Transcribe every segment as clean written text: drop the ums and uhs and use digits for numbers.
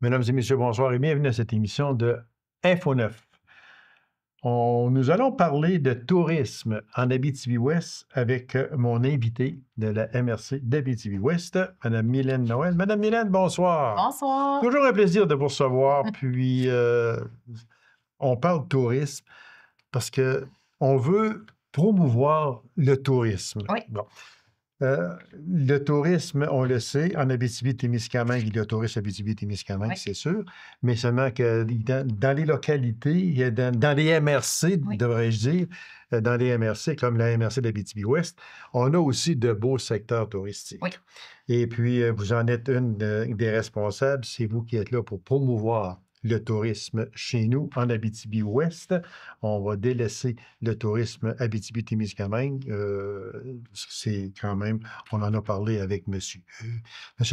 Mesdames et messieurs, bonsoir et bienvenue à cette émission de Info 9. Nous allons parler de tourisme en Abitibi-Ouest avec mon invité de la MRC d'Abitibi-Ouest, Mme Mylène Noël. Madame Mylène, bonsoir. Bonsoir. Toujours un plaisir de vous recevoir. Puis, on parle de tourisme parce qu'on veut promouvoir le tourisme. Oui. Bon. Le tourisme, on le sait, en Abitibi-Témiscamingue, il y a le tourisme Abitibi-Témiscamingue, Oui. c'est sûr, mais seulement que dans les localités, dans les MRC, Oui. devrais-je dire, dans les MRC, comme la MRC d'Abitibi-Ouest, on a aussi de beaux secteurs touristiques. Oui. Et puis, vous en êtes une des responsables, c'est vous qui êtes là pour promouvoir le tourisme chez nous, en Abitibi-Ouest. On va délaisser le tourisme Abitibi-Témiscamingue. C'est quand même, on en a parlé avec monsieur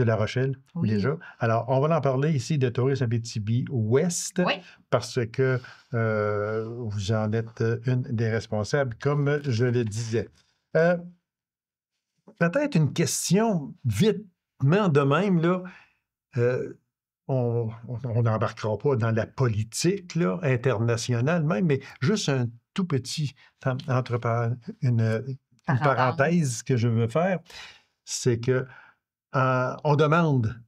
Larochelle, Oui. déjà. Alors, on va en parler ici de tourisme Abitibi-Ouest, Oui. parce que vous en êtes une des responsables, comme je le disais. Peut-être une question vitement de même, là. On n'embarquera pas dans la politique là, internationale même, mais juste un tout petit, une parenthèse que je veux faire, c'est que on demande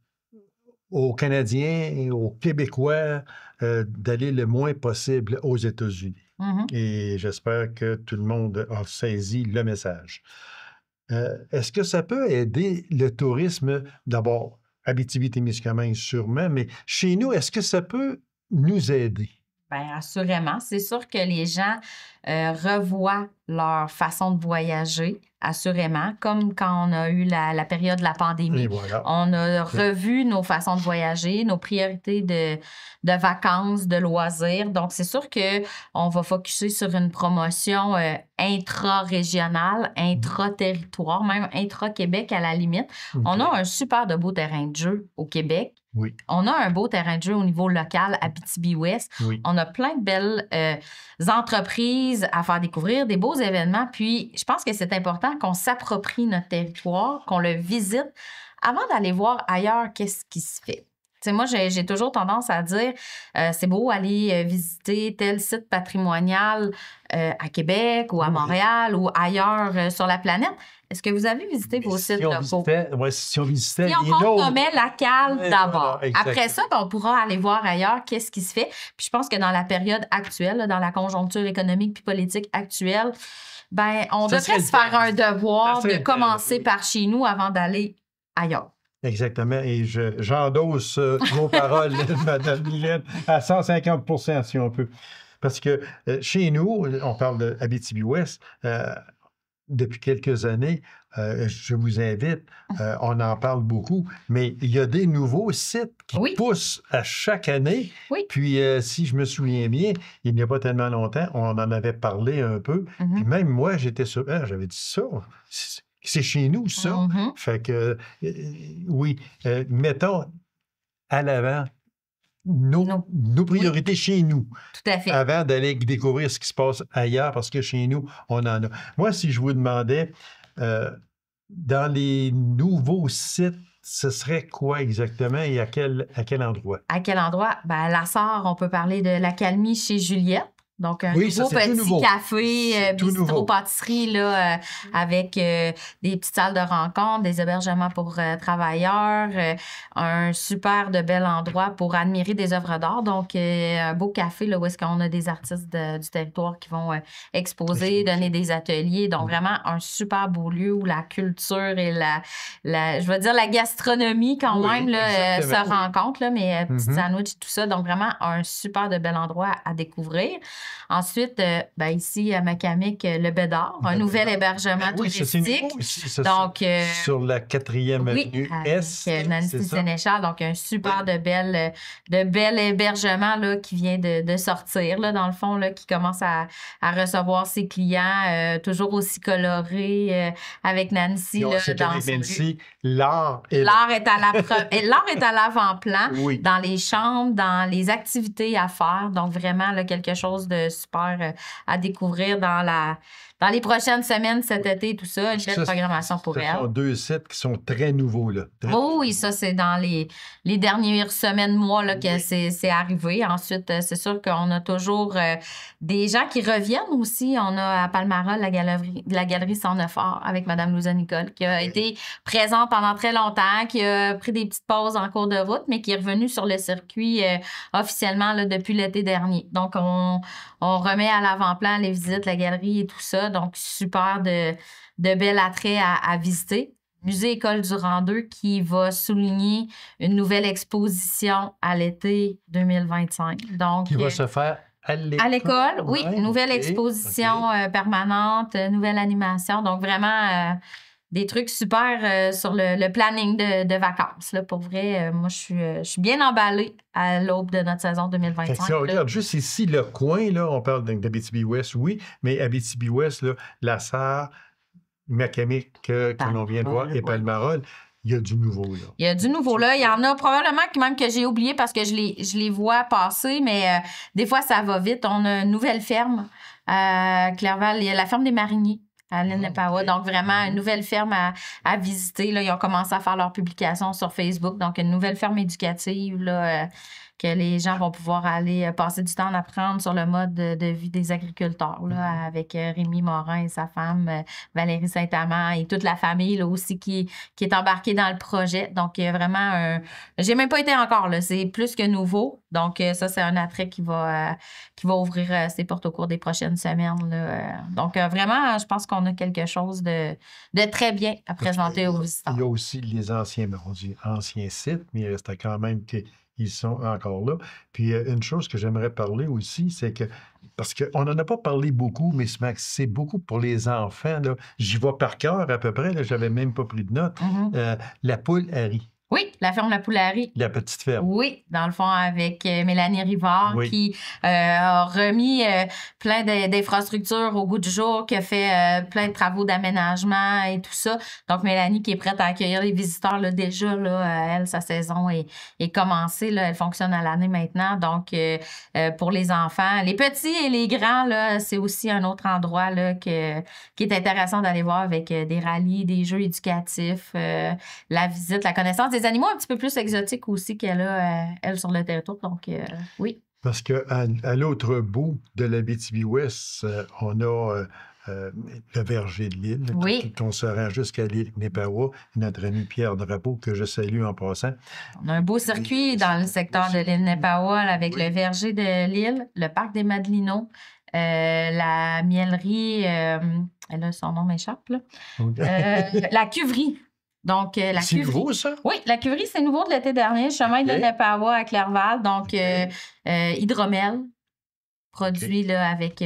aux Canadiens et aux Québécois d'aller le moins possible aux États-Unis. Mm-hmm. Et j'espère que tout le monde a saisi le message. Est-ce que ça peut aider le tourisme, d'abord, Abitibi-Témiscamingue sûrement, mais chez nous, est-ce que ça peut nous aider? Bien, assurément. C'est sûr que les gens revoient leur façon de voyager, assurément, comme quand on a eu la période de la pandémie. Et voilà. On a revu nos façons de voyager, nos priorités de vacances, de loisirs. Donc, c'est sûr qu'on va focuser sur une promotion intra-régionale, intra-territoire, même intra-Québec à la limite. OK. On a un super de beau terrain de jeu au Québec. Oui. On a un beau terrain de jeu au niveau local, Abitibi-Ouest. Oui. On a plein de belles entreprises à faire découvrir, des beaux événements. Puis, je pense que c'est important qu'on s'approprie notre territoire, qu'on le visite avant d'aller voir ailleurs qu'est-ce qui se fait. Tu sais, moi, j'ai toujours tendance à dire, c'est beau aller visiter tel site patrimonial à Québec ou à Montréal ou ailleurs sur la planète. Est-ce que vous avez visité vos sites locaux? Si on visitait Si on les nôtres. consommait la cale d'abord. Voilà, Après ça, on pourra aller voir ailleurs qu'est-ce qui se fait. Puis je pense que dans la période actuelle, là, dans la conjoncture économique puis politique actuelle, ben on devrait se faire un devoir de commencer par chez nous avant d'aller ailleurs. Exactement. Et j'endosse vos paroles, Mme Mylène, à 150% si on peut. Parce que chez nous, on parle de Abitibi-Ouest, depuis quelques années, je vous invite, on en parle beaucoup, mais il y a des nouveaux sites qui poussent à chaque année. Oui. Puis, si je me souviens bien, il n'y a pas tellement longtemps, on en avait parlé un peu. Puis même moi, j'étais sur... j'avais dit ça, c'est chez nous, ça. Fait que, oui, mettons à l'avant nos priorités chez nous. Tout à fait. Avant d'aller découvrir ce qui se passe ailleurs, parce que chez nous, on en a. Moi, si je vous demandais, dans les nouveaux sites, ce serait quoi exactement et à quel endroit? À quel endroit? Bien, à la Sarre, on peut parler de l'Accalmie chez Juliette. Donc, un petit café, bistrot, pâtisserie, là, avec des petites salles de rencontre, des hébergements pour travailleurs, un super de bel endroit pour admirer des œuvres d'art. Donc, un beau café, là, où est-ce qu'on a des artistes du territoire qui vont exposer, donner des ateliers. Donc, vraiment, un super beau lieu où la culture et je veux dire, la gastronomie, quand même, là, se rencontrent, là, mais petits sandwichs et tout ça. Donc, vraiment, un super de bel endroit à découvrir. Ensuite, ici à Macamic, le Bédard, un nouvel hébergement touristique. Donc, sur la 4e avenue S. Nancy Sénéchal, donc un super de bel hébergement là, qui vient de sortir, là, dans le fond, là, qui commence à recevoir ses clients, toujours aussi colorés, avec Nancy. Là, dans Nancy, l'art est à l'avant-plan, oui. dans les chambres, dans les activités à faire. Donc, vraiment, là, quelque chose de super à découvrir dans les prochaines semaines, cet été, tout ça. Une belle programmation pour elle. Ce sont 2 sites qui sont très nouveaux, là. Oui, ça, c'est dans les dernières semaines, mois, là, que c'est arrivé. Ensuite, c'est sûr qu'on a toujours des gens qui reviennent aussi. On a à Palmara la galerie 109 Art avec Mme Louisa Nicole, qui a été présente pendant très longtemps, qui a pris des petites pauses en cours de route, mais qui est revenue sur le circuit officiellement là, depuis l'été dernier. Donc, on remet à l'avant-plan les visites, la galerie et tout ça. Donc, super de bel attrait à visiter. Musée École Durand II qui va souligner une nouvelle exposition à l'été 2025. Donc, qui va se faire à l'école? À l'école, oui. Nouvelle exposition permanente, nouvelle animation. Donc, vraiment, des trucs super sur le planning de vacances. Là. Pour vrai, moi, je suis bien emballée à l'aube de notre saison 2025. Si on regarde juste ici, le coin, là, on parle d'Abitibi-Ouest, oui, mais Abitibi-Ouest, La Sarre, Macamic, que l'on vient de voir, et Palmarol, il y a du nouveau, là. Il y a du nouveau, là. Il y en a probablement même que j'ai oublié parce que je les vois passer, mais des fois, ça va vite. On a une nouvelle ferme à Clerval. Il y a la ferme des Mariniers à l'île Nepawa. Donc, vraiment, une nouvelle ferme à visiter. Là, ils ont commencé à faire leur publication sur Facebook. Donc, une nouvelle ferme éducative, là, que les gens vont pouvoir aller passer du temps à apprendre sur le mode de vie des agriculteurs, là, avec Rémi Morin et sa femme, Valérie Saint-Amand, et toute la famille là, aussi qui est embarquée dans le projet. Donc, il y a vraiment J'ai même pas été encore, là. C'est plus que nouveau. Donc, ça, c'est un attrait qui va ouvrir ses portes au cours des prochaines semaines, là. Donc, vraiment, je pense qu'on a quelque chose de très bien à présenter aux visiteurs. Il y a aussi les anciens sites, mais il reste quand même qu'ils sont encore là. Puis une chose que j'aimerais parler aussi, c'est que, parce qu'on n'en a pas parlé beaucoup, mais c'est beaucoup pour les enfants, là. J'y vais par cœur à peu près, là, j'avais même pas pris de notes. La poule Harry. Oui, la ferme La Poularie. La petite ferme. Oui, dans le fond, avec Mélanie Rivard, qui a remis plein d'infrastructures au goût du jour, qui a fait plein de travaux d'aménagement et tout ça. Donc, Mélanie qui est prête à accueillir les visiteurs, là, déjà, là, elle, sa saison est commencée. Là, elle fonctionne à l'année maintenant. Donc, pour les enfants, les petits et les grands, là, c'est aussi un autre endroit là, qui est intéressant d'aller voir avec des rallyes, des jeux éducatifs, la visite, la connaissance des animaux un petit peu plus exotiques aussi qu'elle a, elle, sur le territoire. Donc, oui. Parce qu'à l'autre bout de l'Abitibi-Ouest, on a le verger de l'île. Oui. On se rend jusqu'à l'île Nepawa. Notre ami Pierre Drapeau, que je salue en passant. On a un beau circuit dans le secteur de l'île Nepawa avec le verger de l'île, le parc des Madelinos, la miellerie, là, son nom m'échappe, là. La cuverie. Donc, la c'est cuverie. nouveau, ça? Oui, la cuverie, c'est nouveau de l'été dernier. Chemin de Nepawa à Clerval. Donc, hydromel, produit là, avec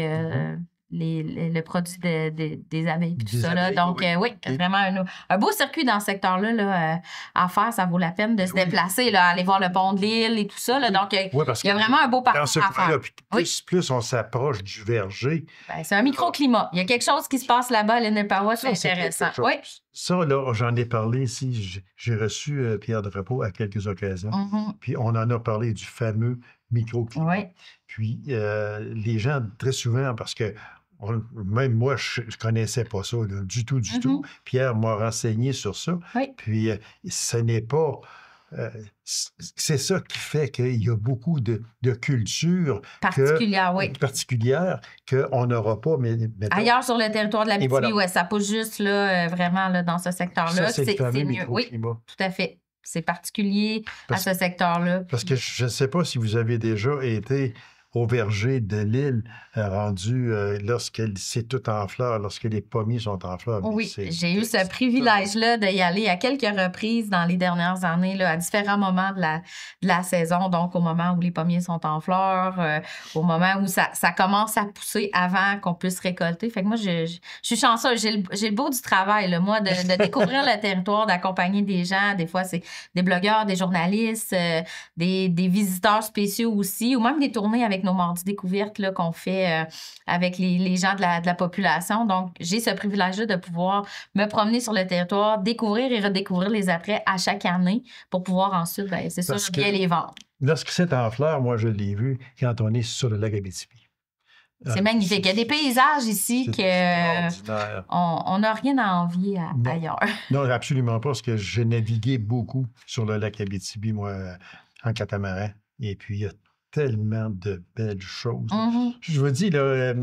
le produit des abeilles et tout ça. Là. Donc, oui, vraiment un beau circuit dans ce secteur-là là, à faire. Ça vaut la peine de se déplacer, là, aller voir le pont de l'île et tout ça. Là. Donc, il y a vraiment un beau parcours à faire. Plus on s'approche du verger. Ben, c'est un microclimat. Il y a quelque chose qui se passe là-bas à l'île Nepawa, c'est intéressant. Oui. Ça, là, j'en ai parlé ici. J'ai reçu Pierre Drapeau à quelques occasions. Puis on en a parlé du fameux microclimat. Oui. Puis les gens, très souvent, parce que même moi, je ne connaissais pas ça là, du tout. Pierre m'a renseigné sur ça. Oui. Puis ce n'est pas... c'est ça qui fait qu'il y a beaucoup de cultures particulières qu'on n'aura pas. Mais ailleurs sur le territoire de la Abitibi, voilà. Ça pousse juste là, vraiment là, dans ce secteur-là. Ça, c'est mieux. Oui, tout à fait. C'est particulier à ce secteur-là. Parce que je ne sais pas si vous avez déjà été au verger de l'île rendu lorsque c'est tout en fleurs, lorsque les pommiers sont en fleurs. Oui, j'ai eu ce privilège-là d'y aller à quelques reprises dans les dernières années, là, à différents moments de la saison. Donc, au moment où les pommiers sont en fleurs, au moment où ça commence à pousser avant qu'on puisse récolter. Fait que moi, je suis chanceuse. J'ai le beau du travail, là, moi, de découvrir le territoire, d'accompagner des gens. Des fois, c'est des blogueurs, des journalistes, des visiteurs spéciaux aussi, ou même des tournées avec nos mardis découvertes là, qu'on fait avec les gens de la population. Donc, j'ai ce privilège-là de pouvoir me promener sur le territoire, découvrir et redécouvrir les attraits à chaque année pour pouvoir ensuite, c'est sûr, bien les vendre. Lorsque c'est en fleurs, moi, je l'ai vu quand on est sur le lac Abitibi. C'est magnifique. Il y a des paysages ici qu'on n'a rien à envier ailleurs. Non, absolument pas, parce que j'ai navigué beaucoup sur le lac Abitibi, moi, en catamaran. Et puis, il y a tellement de belles choses. Je vous dis, là,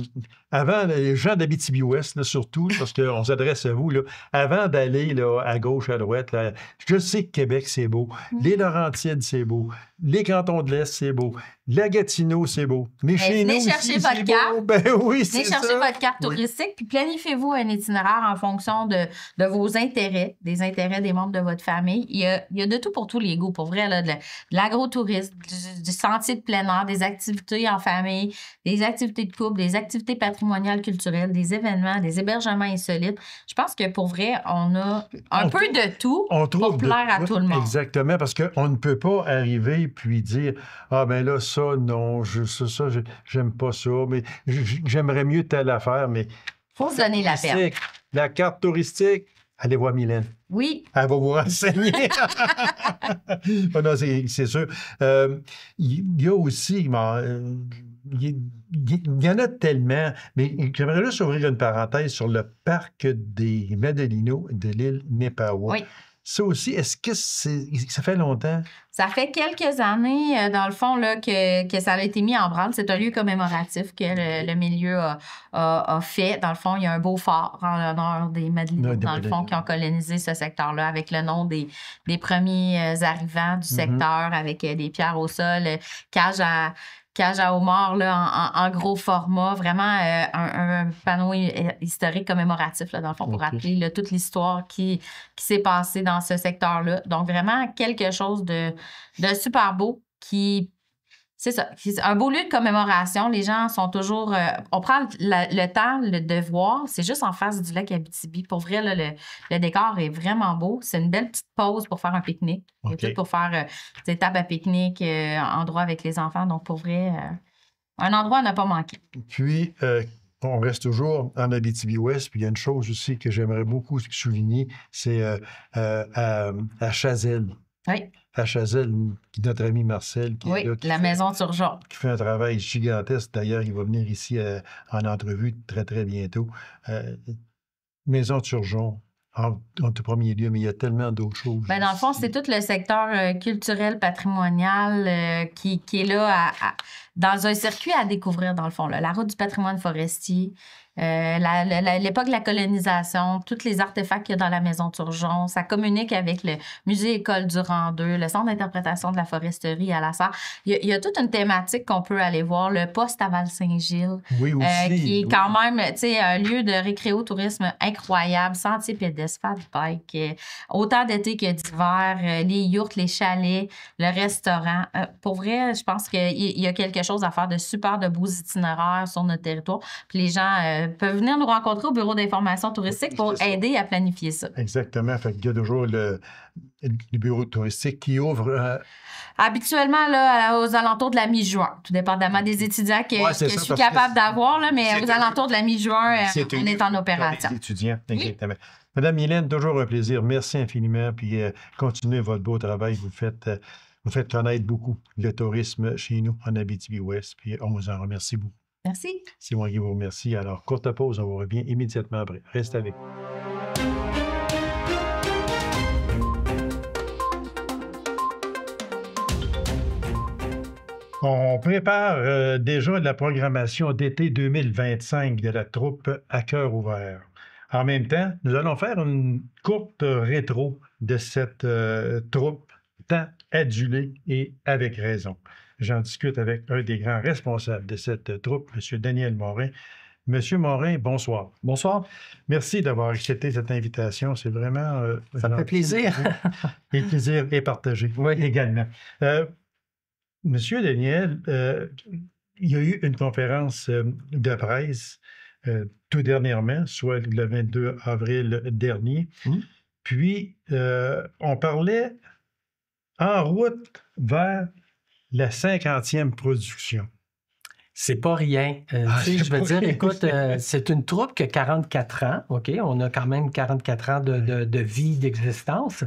avant, les gens d'Abitibi-Ouest, surtout, parce qu'on s'adresse à vous, là, avant d'aller là, à gauche, à droite, là, je sais que Québec, c'est beau. Les Laurentides, c'est beau. Les cantons de l'Est, c'est beau. La Gatineau, c'est beau. Mais chez nous, chercher votre carte. Ben oui, c'est ça. Venez chercher votre carte touristique, puis planifiez-vous un itinéraire en fonction de vos intérêts, des intérêts des membres de votre famille. Il y a de tout pour tous les goûts, pour vrai, là, de l'agro-tourisme, du sentier de plein air, des activités en famille, des activités de couple, des activités patrimoniales culturelles, des événements, des hébergements insolites. Je pense que pour vrai, on a un peu de tout pour plaire à tout le monde. Exactement, parce qu'on ne peut pas arriver puis dire « Ah, ben là, ça, non, ça, j'aime pas ça, mais j'aimerais mieux telle affaire, mais... » Il faut se donner la peine. La carte touristique, allez voir Mylène. Oui. Elle va vous renseigner. Non, c'est sûr. Il y a aussi... Il y en a tellement, mais j'aimerais juste ouvrir une parenthèse sur le parc des Madelinos de l'île Nepawa. Oui. Ça aussi, est-ce que ça fait longtemps? Ça fait quelques années, dans le fond, là, que ça a été mis en branle. C'est un lieu commémoratif que le milieu a fait. Dans le fond, il y a un beau phare en l'honneur des Madelinos, dans le fond, qui ont colonisé ce secteur-là avec le nom des premiers arrivants du secteur, avec des pierres au sol, cage à homards là, en gros format, vraiment un panneau historique commémoratif, là, dans le fond, pour rappeler là, toute l'histoire qui s'est passée dans ce secteur-là. Donc, vraiment, quelque chose de super beau qui... C'est ça. C'est un beau lieu de commémoration. Les gens sont toujours... on prend le temps de voir. C'est juste en face du lac Abitibi. Pour vrai, là, le décor est vraiment beau. C'est une belle petite pause pour faire un pique-nique. Il y a tout pour faire des tables à pique-nique, endroit avec les enfants. Donc, pour vrai, un endroit à ne pas manquer. Puis, on reste toujours en Abitibi-Ouest. Puis, il y a une chose aussi que j'aimerais beaucoup souligner, c'est à Chazelles. Oui. À Chazelles, notre ami Marcel, qui est là, la Maison Turgeon. Qui fait un travail gigantesque. D'ailleurs, il va venir ici en entrevue très, très bientôt. Maison Turgeon, en tout premier lieu, mais il y a tellement d'autres choses. Bien, dans le fond, c'est tout le secteur culturel, patrimonial qui est là dans un circuit à découvrir, dans le fond. Là. La route du patrimoine forestier, l'époque de la colonisation, tous les artefacts qu'il y a dans la Maison Turgeon, ça communique avec le musée-école Durand II, le centre d'interprétation de la foresterie à la Sarre. Il y a toute une thématique qu'on peut aller voir, le poste à Val-Saint-Gilles, qui est quand même un lieu de récréotourisme incroyable, sentier pédestre, bike, autant d'été que d'hiver, les yourtes, les chalets, le restaurant. Pour vrai, je pense qu'il y a quelque chose à faire de super de beaux itinéraires sur notre territoire. Puis les gens peuvent venir nous rencontrer au bureau d'information touristique pour aider à planifier ça. Exactement. Fait qu'il y a toujours le bureau touristique qui ouvre... Habituellement, là, aux alentours de la mi-juin, tout dépendamment des étudiants que je suis capable d'avoir, là, mais aux alentours de la mi-juin, on est en opération. Les étudiants, exactement. Oui. Madame Mylène, toujours un plaisir. Merci infiniment. Puis continuez votre beau travail. Vous faites connaître beaucoup le tourisme chez nous en Abitibi-Ouest. Puis on vous en remercie beaucoup. Merci. C'est moi qui vous remercie. Alors, courte pause, on vous revient immédiatement après. Reste avec nous. On prépare déjà la programmation d'été 2025 de la troupe À cœur ouvert. En même temps, nous allons faire une courte rétro de cette troupe tant adulée et avec raison. J'en discute avec un des grands responsables de cette troupe, M. Daniel Morin. Monsieur Morin, bonsoir. Bonsoir. Merci d'avoir accepté cette invitation. C'est vraiment... ça me fait plaisir. Et le plaisir est partagé également. Monsieur Daniel, il y a eu une conférence de presse tout dernièrement, soit le 22 avril dernier. Puis, on parlait en route vers la 50e production. C'est pas rien. Je veux dire, écoute, c'est une troupe qui a 44 ans, OK? On a quand même 44 ans de vie, d'existence,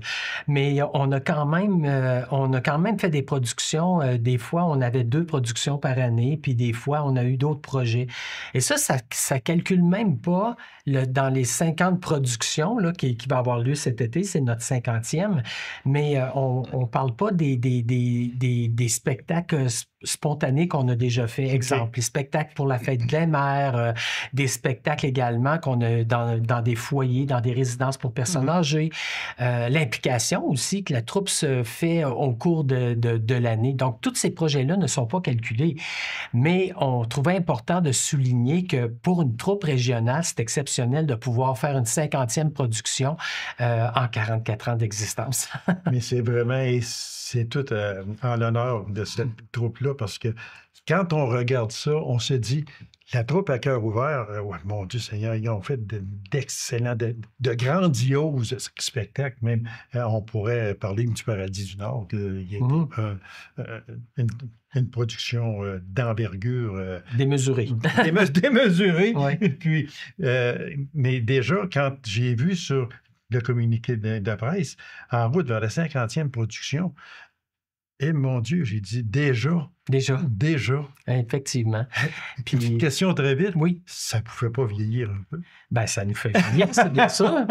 mais on a quand même fait des productions. Des fois, on avait 2 productions par année, puis des fois, on a eu d'autres projets. Et ça calcule même pas dans les 50 productions là, qui va avoir lieu cet été, c'est notre 50e, mais on parle pas des spectacles spontanés qu'on a déjà fait. Exemple, les spectacles pour la fête de la mer, des spectacles également qu'on a dans des foyers, dans des résidences pour personnes âgées. L'implication aussi que la troupe se fait au cours de l'année. Donc, tous ces projets-là ne sont pas calculés. Mais on trouvait important de souligner que pour une troupe régionale, c'est exceptionnel de pouvoir faire une 50e production en 44 ans d'existence. Mais c'est vraiment... C'est tout en l'honneur de cette troupe-là, parce que quand on regarde ça, on se dit, la troupe à cœur ouvert, mon Dieu Seigneur, ils ont fait d'excellents, de grandioses spectacles. Même, on pourrait parler du Paradis du Nord, il y a une production d'envergure. Démesurée. Démesurée. Ouais. Puis, mais déjà, quand j'ai vu sur le communiqué de presse, en route vers la 50e production, et mon Dieu, j'ai dit déjà. Effectivement. Puis, une question très vite. Oui. Ça ne pouvait pas vieillir un peu? Bien, ça nous fait vieillir, c'est bien sûr.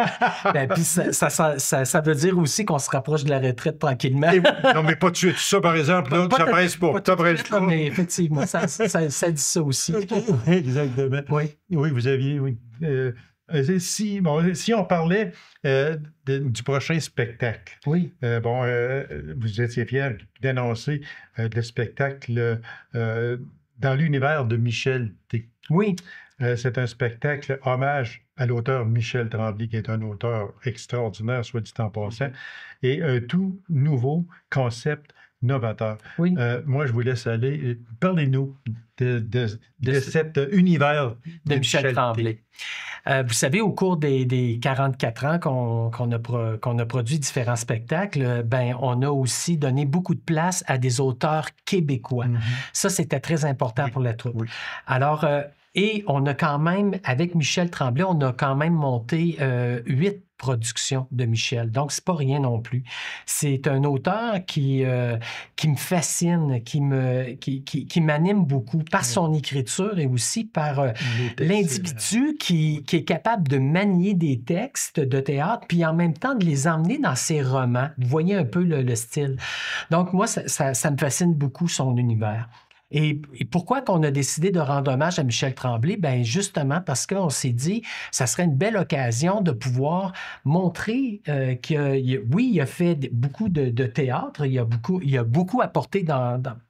Puis ça veut dire aussi qu'on se rapproche de la retraite tranquillement. Non, mais pas de suite. Ça, par exemple, là, ça presse pas. Ça presse pas. Mais effectivement, ça dit ça aussi. Exactement. Oui. Oui, vous aviez... Oui. Si on parlait du prochain spectacle, oui. Vous étiez fiers d'annoncer le spectacle dans l'univers de Michel T. Oui. C'est un spectacle hommage à l'auteur Michel Tremblay, qui est un auteur extraordinaire, soit dit en passant, et un tout nouveau concept novateur. Oui. Moi, je vous laisse aller. Parlez-nous de cet univers de Michel Tremblay. Vous savez, au cours des 44 ans qu'on a produit différents spectacles, on a aussi donné beaucoup de place à des auteurs québécois. Ça, c'était très important pour la troupe. Oui. Alors, et on a quand même, avec Michel Tremblay, on a quand même monté 8 productions de Michel. Donc, c'est pas rien non plus. C'est un auteur qui me fascine, qui m'anime beaucoup par son écriture et aussi par l'individu qui est capable de manier des textes de théâtre puis en même temps de les emmener dans ses romans. Vous voyez un peu le style. Donc, moi, ça me fascine beaucoup son univers. Et pourquoi qu'on a décidé de rendre hommage à Michel Tremblay? Bien, justement parce qu'on s'est dit que ça serait une belle occasion de pouvoir montrer il a fait beaucoup de théâtre, il a beaucoup apporté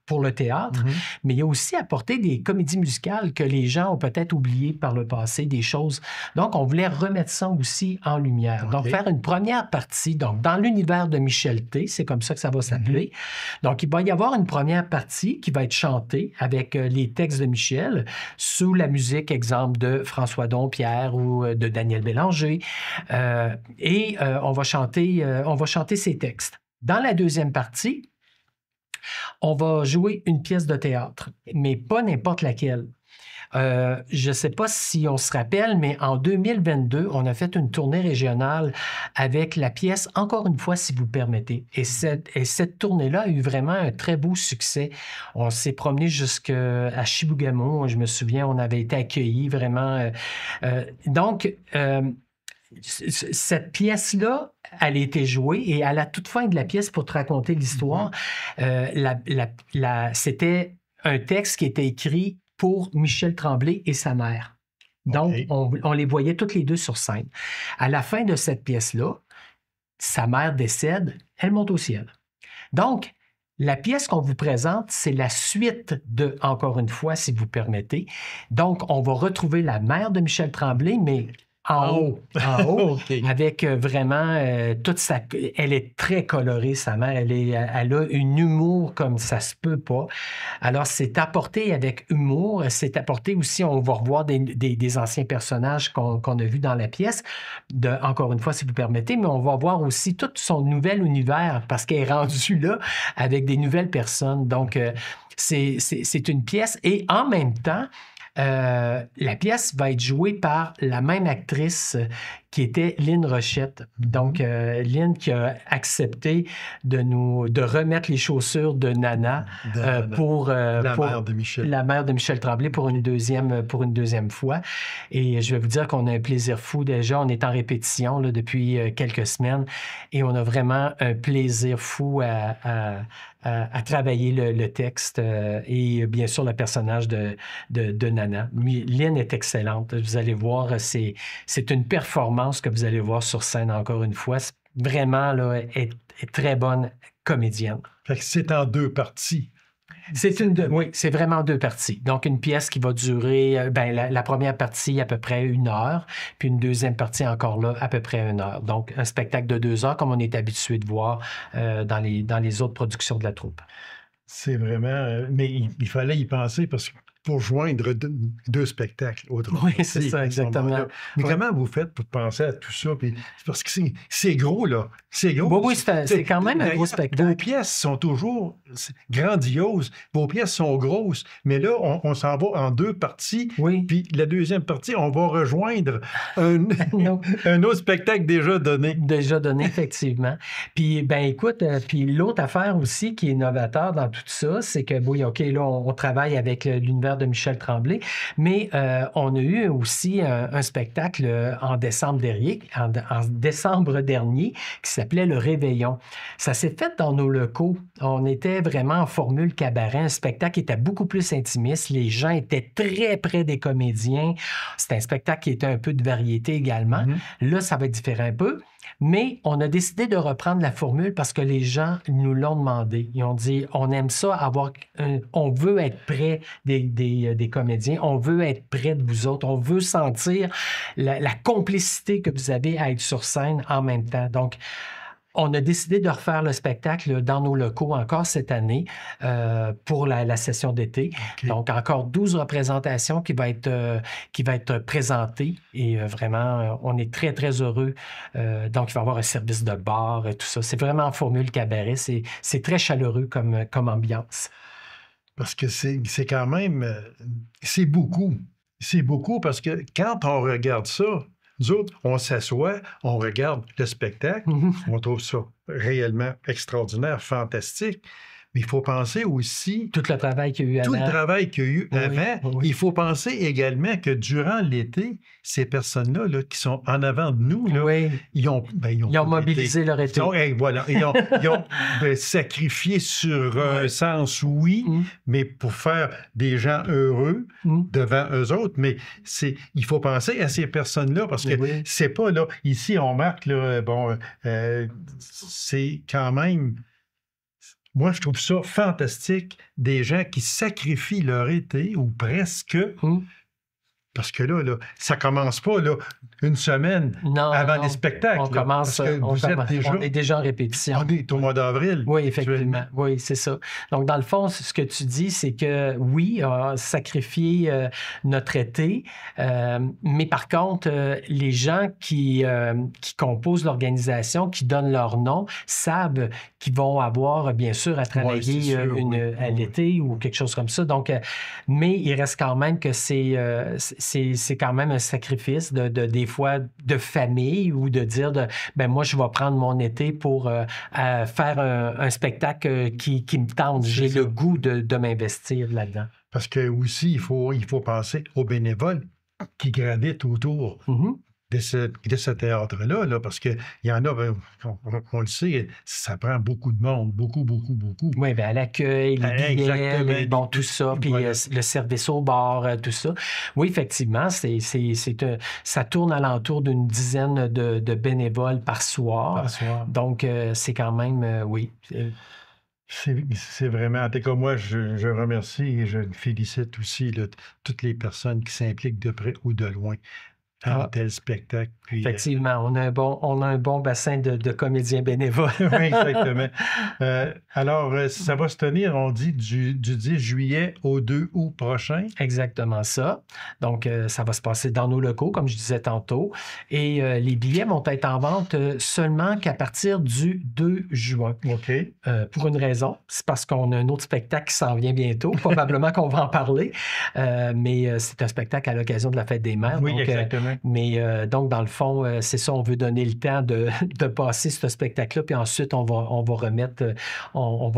pour le théâtre, mais il a aussi apporté des comédies musicales que les gens ont peut-être oubliées par le passé, des choses. Donc, on voulait remettre ça aussi en lumière. Donc, faire une première partie, donc dans l'univers de Michel T, c'est comme ça que ça va s'appeler. Donc, il va y avoir une première partie qui va être chantée avec les textes de Michel sous la musique, exemple, de François Dompierre ou de Daniel Bélanger. On va chanter ces textes. Dans la deuxième partie, on va jouer une pièce de théâtre, mais pas n'importe laquelle. Je ne sais pas si on se rappelle, mais en 2022, on a fait une tournée régionale avec la pièce « Encore une fois, si vous permettez ». Et cette tournée-là a eu vraiment un très beau succès. On s'est promené jusqu'à Chibougamau. Je me souviens, on avait été accueillis vraiment. Donc, cette pièce-là, elle a été jouée et à la toute fin de la pièce, pour te raconter l'histoire, c'était un texte qui était écrit pour Michel Tremblay et sa mère. Donc, on les voyait toutes les deux sur scène. À la fin de cette pièce-là, sa mère décède, elle monte au ciel. Donc, la pièce qu'on vous présente, c'est la suite de « Encore une fois, si vous permettez ». Donc, on va retrouver la mère de Michel Tremblay, mais En haut, Okay. avec vraiment toute sa... Elle est très colorée, sa mère. Elle a une humour comme ça se peut pas. Alors, c'est apporté avec humour. C'est apporté aussi, on va revoir des anciens personnages qu'on a vus dans la pièce, encore une fois, si vous permettez, mais on va voir aussi tout son nouvel univers parce qu'elle est rendue là avec des nouvelles personnes. Donc, c'est une pièce et en même temps, la pièce va être jouée par la même actrice qui était Lynn Rochette. Donc, Lynn qui a accepté de remettre les chaussures de Nana pour la mère de Michel Tremblay pour une deuxième fois. Et je vais vous dire qu'on a un plaisir fou déjà. On est en répétition là, depuis quelques semaines et on a vraiment un plaisir fou à travailler le texte et bien sûr le personnage de Nana. Lynn est excellente. Vous allez voir, c'est une performance que vous allez voir sur scène encore une fois. Vraiment, là, est très bonne comédienne. Fait que c'est en 2 parties. Oui, c'est vraiment 2 parties. Donc, une pièce qui va durer, la première partie à peu près 1 heure, puis une deuxième partie encore là, à peu près 1 heure. Donc, un spectacle de 2 heures, comme on est habitué de voir dans les autres productions de la troupe. C'est vraiment... mais il fallait y penser parce que pour joindre 2 spectacles. Oui, c'est ça, exactement. Mais comment vous faites pour penser à tout ça? Puis, parce que c'est gros, là. C'est gros. Oui, c'est quand même un gros spectacle. Vos pièces sont toujours grandioses. Vos pièces sont grosses. Mais là, on s'en va en 2 parties. Oui. Puis la deuxième partie, on va rejoindre un autre spectacle déjà donné. Déjà donné, effectivement. Puis, écoute, puis l'autre affaire aussi qui est novateur dans tout ça, c'est que, oui, OK, là, on travaille avec l'univers de Michel Tremblay, mais on a eu aussi un spectacle en décembre dernier qui s'appelait Le Réveillon. Ça s'est fait dans nos locaux. On était vraiment en formule cabaret, un spectacle qui était beaucoup plus intimiste. Les gens étaient très près des comédiens. C'était un spectacle qui était un peu de variété également. Là, ça va être différent un peu. Mais on a décidé de reprendre la formule parce que les gens nous l'ont demandé. Ils ont dit, on aime ça, on veut être près des comédiens, on veut être près de vous autres, on veut sentir la complicité que vous avez à être sur scène en même temps. Donc, on a décidé de refaire le spectacle dans nos locaux encore cette année pour la session d'été. Okay. Donc, encore 12 représentations qui va être présentées. Et vraiment, on est très, très heureux. Donc, il va y avoir un service de bar et tout ça. C'est vraiment en formule cabaret. C'est très chaleureux comme ambiance. Parce que c'est quand même... c'est beaucoup. C'est beaucoup parce que quand on regarde ça, nous autres, on s'assoit, on regarde le spectacle, on trouve ça réellement extraordinaire, fantastique. Mais il faut penser aussi... Tout le travail qu'il y a eu avant. Tout le travail qu'il y a eu avant. Oui. Il faut penser également que durant l'été, ces personnes-là là, qui sont en avant de nous, là, ils ont mobilisé leur été. Ils ont sacrifié sur un sens, mais pour faire des gens heureux devant eux autres. Mais il faut penser à ces personnes-là parce que c'est pas là... Ici, on marque, là, c'est quand même... Moi, je trouve ça fantastique, des gens qui sacrifient leur été, ou presque, parce que là, ça commence pas là, une semaine avant les spectacles. On est déjà en répétition. On est au mois d'avril. Oui, effectivement. Oui, c'est ça. Donc, dans le fond, ce que tu dis, c'est que oui, on a sacrifié notre été, mais par contre, les gens qui composent l'organisation, qui donnent leur nom, savent qu'ils vont avoir, bien sûr, à travailler à l'été ou quelque chose comme ça. Donc, mais il reste quand même que c'est quand même un sacrifice des fois de famille ou de dire moi, je vais prendre mon été pour faire un spectacle qui me tente. J'ai le goût de m'investir là-dedans. Parce que aussi, il faut penser aux bénévoles qui gravitent autour de ce théâtre-là, là, parce qu'il y en a, on le sait, ça prend beaucoup de monde, beaucoup. Oui, bien, à l'accueil, les billets, tout ça, puis le service au bar, tout ça. Oui, effectivement, ça tourne alentour d'une dizaine de bénévoles par soir. Donc, c'est quand même, oui. C'est vraiment... En tout cas, moi, je remercie et je félicite aussi toutes les personnes qui s'impliquent de près ou de loin. tel spectacle. Puis, effectivement, on a un bon bassin de comédiens bénévoles. Oui, exactement. Alors, ça va se tenir, on dit, du 10 juillet au 2 août prochain. Exactement ça. Donc, ça va se passer dans nos locaux, comme je disais tantôt. Et les billets vont être en vente seulement qu'à partir du 2 juin. OK. Pour une raison, c'est parce qu'on a un autre spectacle qui s'en vient bientôt. Probablement qu'on va en parler. Mais c'est un spectacle à l'occasion de la Fête des Mères. Oui, donc, exactement. Donc, dans le fond, c'est ça, on veut donner le temps de passer ce spectacle-là, puis ensuite, on va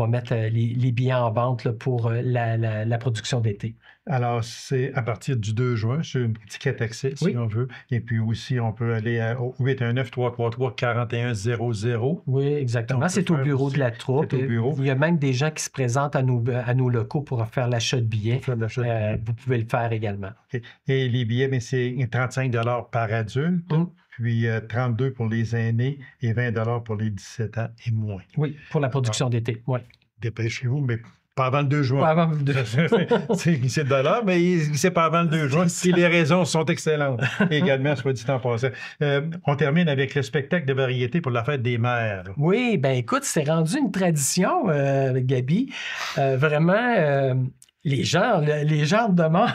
mettre les billets en vente là, pour la production d'été. Alors, c'est à partir du 2 juin, sur une étiquette accès, si on veut. Et puis aussi, on peut aller au 819-333-4100. Oui, exactement. C'est au bureau de la troupe. C'est au bureau. Il y a même des gens qui se présentent à nos locaux pour faire l'achat de billets. Vous pouvez le faire également. Okay. Et les billets, mais c'est 35 $ par adulte. Puis 32 pour les aînés et 20 pour les 17 ans et moins. Oui, pour la production d'été. Oui. Dépêchez-vous, mais pas avant le 2 juin. Pas avant le 2 juin. C'est $, mais c'est pas avant le 2 juin. Si les raisons sont excellentes. Également, soit dit en passant. On termine avec le spectacle de variété pour la Fête des Mères. Oui, bien écoute, c'est rendu une tradition, Gabi. Vraiment... Les gens demandent.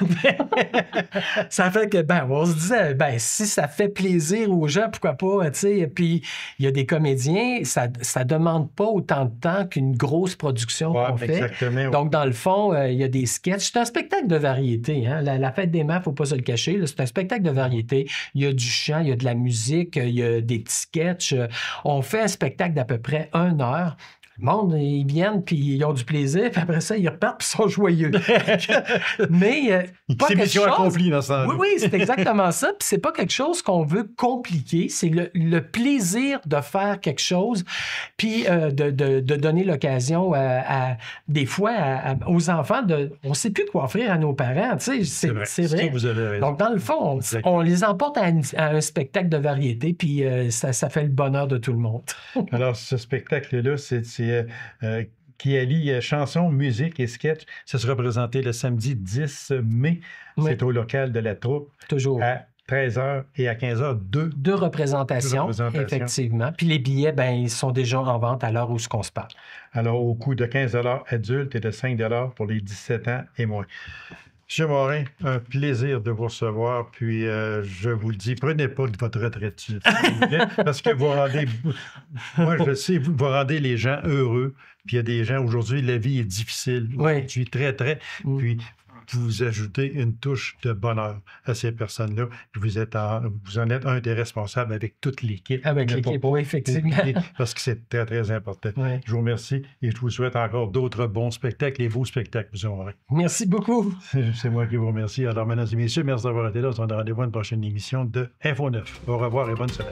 Ça fait que, on se disait, si ça fait plaisir aux gens, pourquoi pas, tu sais. Puis, il y a des comédiens, ça demande pas autant de temps qu'une grosse production qu'on fait. Exactement. Donc, dans le fond, il y a des sketchs. C'est un spectacle de variété, hein. La Fête des Mères, il ne faut pas se le cacher, là, c'est un spectacle de variété. Il y a du chant, il y a de la musique, il y a des petits sketchs. On fait un spectacle d'à peu près 1 heure. Le monde, ils viennent, puis ils ont du plaisir, puis après ça, ils repartent, puis ils sont joyeux. Mais pas c'est quelque mission chose... accomplie dans ce temps-là. Oui, c'est exactement ça. Puis c'est pas quelque chose qu'on veut compliquer. C'est le plaisir de faire quelque chose, puis de donner l'occasion des fois aux enfants on sait plus quoi offrir à nos parents. Tu sais, c'est vrai. Vous avez raison. Donc, dans le fond, on les emporte à un spectacle de variété, puis ça fait le bonheur de tout le monde. Alors, ce spectacle-là, c'est qui allie chansons, musique et sketch. Ça sera présenté le samedi 10 mai. Oui. C'est au local de la troupe. Toujours. À 13h et à 15h, deux représentations, effectivement. Puis les billets, ils sont déjà en vente à l'heure où on se parle. Alors, au coût de 15 $ adultes et de 5 $ pour les 17 ans et moins. M. Morin, un plaisir de vous recevoir. Puis, je vous le dis, prenez pas de votre retraite, s'il vous plaît, parce que vous rendez... Moi, je sais, vous rendez les gens heureux. Puis, il y a des gens, aujourd'hui, la vie est difficile. Oui. Je suis très. Puis, vous ajoutez une touche de bonheur à ces personnes-là. Vous en êtes un des responsables avec toute l'équipe. Avec l'équipe, oui, effectivement. Parce que c'est très, très important. Oui. Je vous remercie et je vous souhaite encore d'autres bons spectacles et beaux spectacles, M. Morin. Merci beaucoup. C'est moi qui vous remercie. Alors, mesdames et messieurs, merci d'avoir été là. On se donne rendez-vous à une prochaine émission de Info 9. Au revoir et bonne semaine.